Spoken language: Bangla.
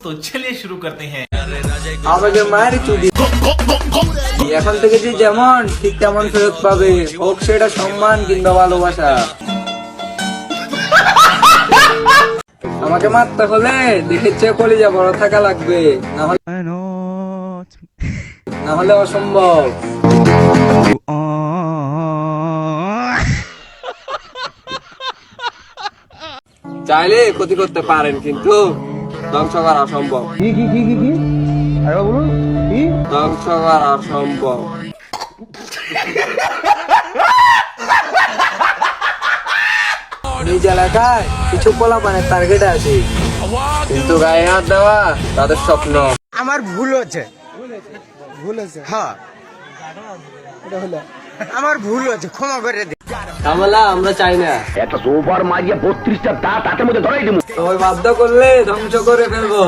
तो चलिए शुरू करते हैं। আমাকে মায়ের চুদি এখন থেকে যে যেমন ঠিক তেমন ফেরত পাবে, হোক সেটা সম্মান কিংবা ভালোবাসা। আমাকে মারতে হলে দেখেছে কলিজা বড় থাকা লাগবে, না হলে অসম্ভব। চাইলে ক্ষতি করতে পারেন কিন্তু ধ্বংস করা অসম্ভব। ধ্বংস করা অসম্ভব। নিজ এলাকায় কিছু পোলাপানের টার্গেট আছে, কিন্তু গায়ে হাত দেওয়া তাদের স্বপ্ন। আমার ভুল হচ্ছে, হ্যাঁ আমার ভুল হচ্ছে, ক্ষমা করে দে। ঝামেলা আমরা চাই না। একটা সোফার মারিয়া 32টা দাঁত হাতের মধ্যে ধরাই দেবো। সবাই বাধ্য করলে ধ্বংস করে ফেলবো।